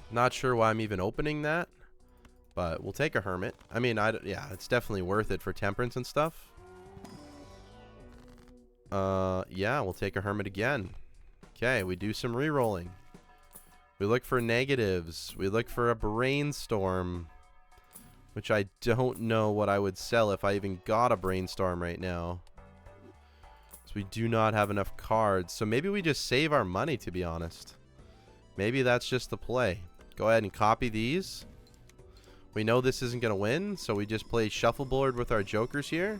Not sure why I'm even opening that, but we'll take a Hermit. I mean, yeah, it's definitely worth it for Temperance and stuff. Yeah, we'll take a Hermit again. Okay, we do some re-rolling. We look for negatives. We look for a Brainstorm, which I don't know what I would sell if I even got a Brainstorm right now. So we do not have enough cards. So maybe we just save our money, to be honest. Maybe that's just the play. Go ahead and copy these. We know this isn't going to win, so we just play shuffleboard with our jokers here.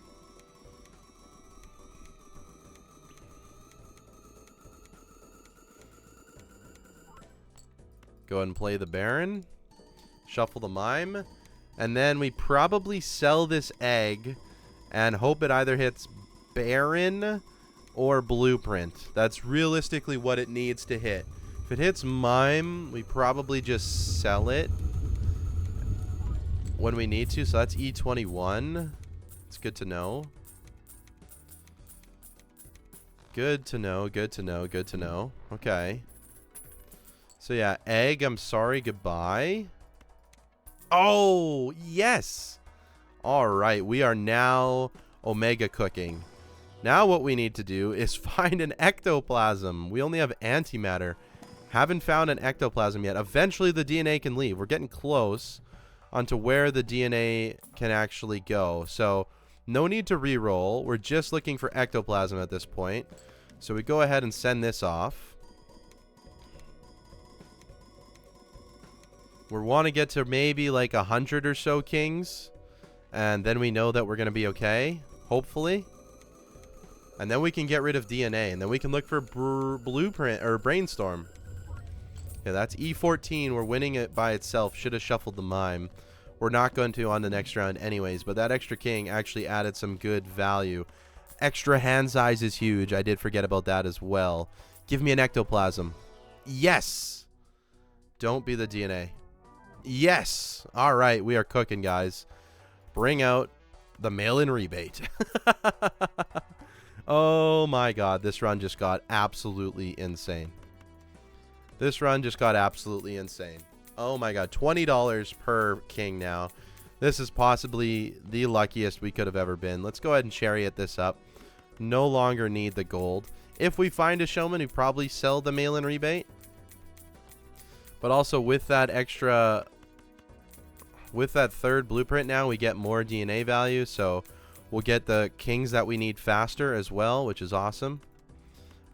Go ahead and play the Baron. Shuffle the Mime. And then we probably sell this egg and hope it either hits Baron or Blueprint. That's realistically what it needs to hit. If it hits Mime, we probably just sell it when we need to. So that's E21. It's good to know. Good to know, good to know, good to know. Okay. So yeah, egg, I'm sorry, goodbye. Oh, yes. All right, we are now Omega cooking. Now what we need to do is find an Ectoplasm. We only have antimatter. Haven't found an Ectoplasm yet. Eventually the DNA can leave. We're getting close onto where the DNA can actually go. So no need to re-roll. We're just looking for Ectoplasm at this point. So we go ahead and send this off. We want to get to maybe like 100 or so Kings. And then we know that we're going to be okay. Hopefully. And then we can get rid of DNA. And then we can look for blueprint or brainstorm. Yeah, that's E14. We're winning it by itself. Should have shuffled the mime. We're not going to on the next round anyways. But that extra king actually added some good value. Extra hand size is huge. I did forget about that as well. Give me an ectoplasm. Yes. Don't be the DNA. Yes. All right. We are cooking, guys. Bring out the mail-in rebate. Oh my god, this run just got absolutely insane. This run just got absolutely insane. Oh my god, $20 per king now. This is possibly the luckiest we could have ever been. Let's go ahead and chariot this up. No longer need the gold. If we find a showman, we probably sell the mail-in rebate. But also with that extra, with that third blueprint now, we get more DNA value, so we'll get the kings that we need faster as well, which is awesome.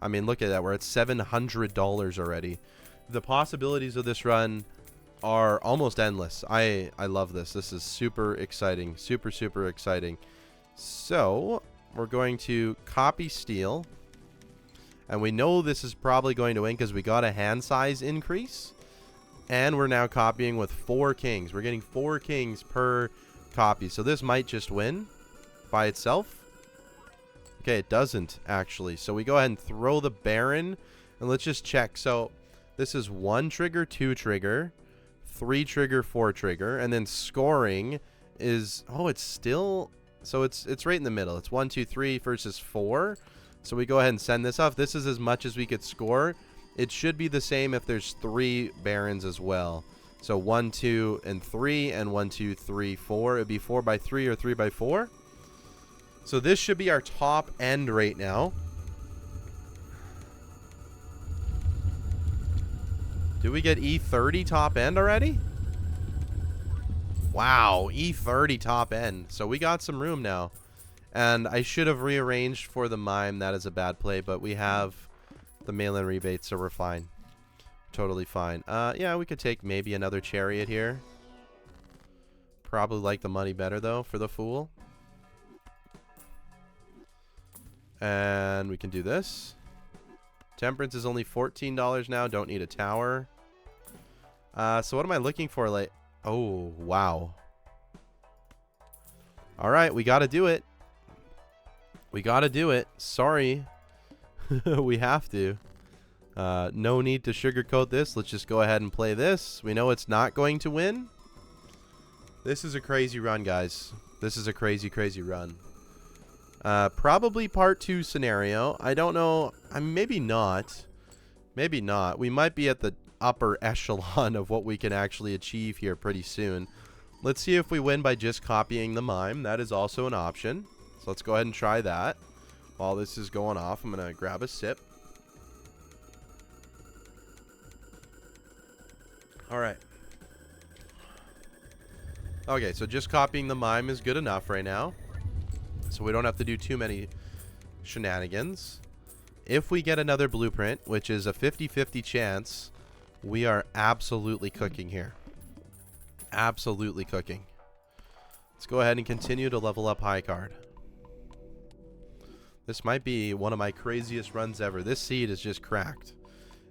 I mean, look at that. We're at $700 already. The possibilities of this run are almost endless. I love this. This is super exciting. Super, super exciting. So we're going to copy steal. And we know this is probably going to win because we got a hand size increase. And we're now copying with 4 kings. We're getting 4 kings per copy. So this might just win by itself. Okay, it doesn't actually. So we go ahead and throw the Baron. And let's just check. So this is 1 trigger, 2 trigger, 3 trigger, 4 trigger. And then scoring is... Oh, it's still... So it's right in the middle. It's 1, 2, 3 versus 4. So we go ahead and send this off. This is as much as we could score. It should be the same if there's 3 Barons as well. So 1, 2, and 3, and 1, 2, 3, 4. It'd be 4 by 3 or 3 by 4. So this should be our top end right now. Do we get E30 top end already? Wow, E30 top end. So we got some room now. And I should have rearranged for the mime. That is a bad play, but we have the mail-in rebate, so we're fine. Totally fine. Yeah, we could take maybe another chariot here. Probably like the money better, though, for the fool. And we can do this. Temperance is only $14 now. Don't need a tower. So what am I looking for? Like, oh, wow. All right, we got to do it. We got to do it. Sorry. We have to. No need to sugarcoat this. Let's just go ahead and play this. We know it's not going to win. This is a crazy run, guys. This is a crazy, crazy run. Probably part 2 scenario. I don't know. Maybe not. Maybe not. We might be at the upper echelon of what we can actually achieve here pretty soon. Let's see if we win by just copying the mime. That is also an option. So let's go ahead and try that. While this is going off, I'm going to grab a sip. All right. Okay, so just copying the mime is good enough right now. So we don't have to do too many shenanigans. If we get another blueprint, which is a 50-50 chance, we are absolutely cooking here. Absolutely cooking. Let's go ahead and continue to level up high card. This might be one of my craziest runs ever. This seed is just cracked.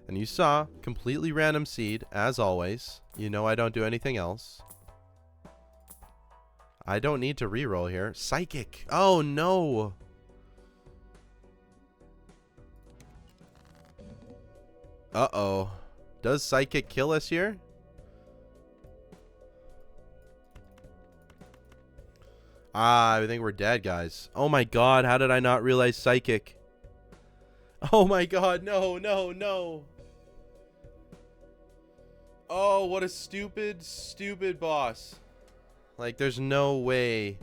And you saw, completely random seed, as always. You know I don't do anything else. I don't need to reroll here. Psychic. Oh, no. Uh-oh. Does Psychic kill us here? Ah, I think we're dead, guys. Oh, my God. How did I not realize Psychic? Oh, my God. No, no, no. Oh, what a stupid, stupid boss. Like, there's no way.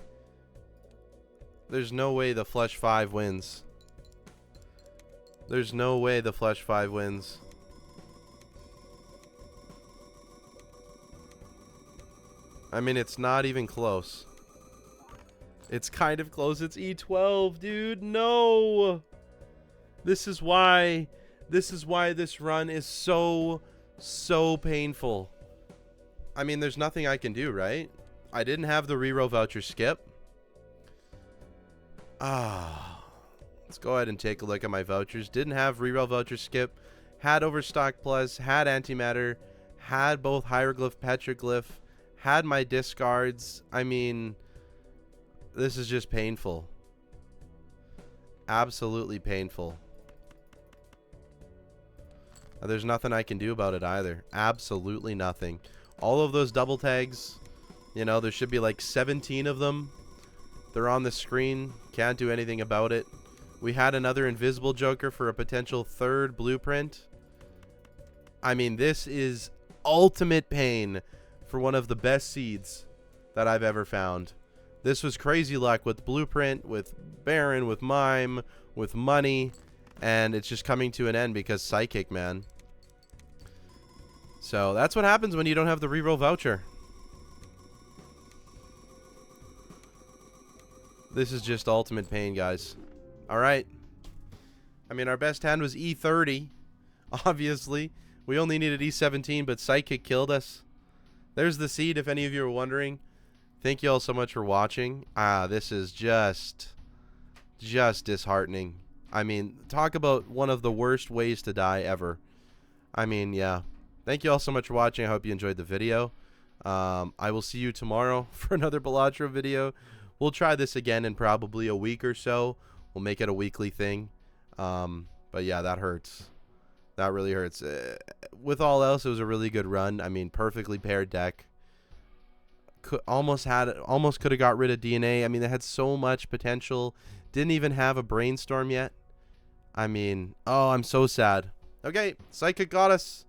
There's no way the Flesh 5 wins. There's no way the Flesh 5 wins. I mean, it's not even close. It's kind of close. It's E12, dude. No. This is why this run is so painful. I mean, there's nothing I can do, right? I didn't have the reroll voucher skip. Ah. Let's go ahead and take a look at my vouchers. Didn't have reroll voucher skip. Had overstock plus. Had antimatter. Had both hieroglyph, petroglyph. Had my discards. I mean, this is just painful. Absolutely painful. There's nothing I can do about it either. Absolutely nothing. All of those double tags, you know, there should be like 17 of them. They're on the screen. Can't do anything about it. We had another invisible joker for a potential third blueprint. I mean, this is ultimate pain for one of the best seeds that I've ever found. This was crazy luck with blueprint, with Baron, with mime, with money, and it's just coming to an end because psychic, man. So that's what happens when you don't have the reroll voucher. This is just ultimate pain, guys. All right. I mean, our best hand was E30, obviously. We only needed E17, but psychic killed us. There's the seed, if any of you are wondering. Thank you all so much for watching. This is just disheartening. I mean, talk about one of the worst ways to die ever. I mean, yeah. Thank you all so much for watching. I hope you enjoyed the video. I will see you tomorrow for another Balatro video. We'll try this again in probably a week or so. We'll make it a weekly thing. But yeah, that hurts. That really hurts. With all else, it was a really good run. I mean, perfectly paired deck. Almost could have got rid of DNA. I mean, they had so much potential. Didn't even have a brainstorm yet. I mean, oh, I'm so sad. Okay, psychic got us.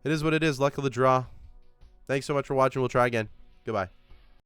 It is what it is. Luck of the draw. Thanks so much for watching. We'll try again. Goodbye.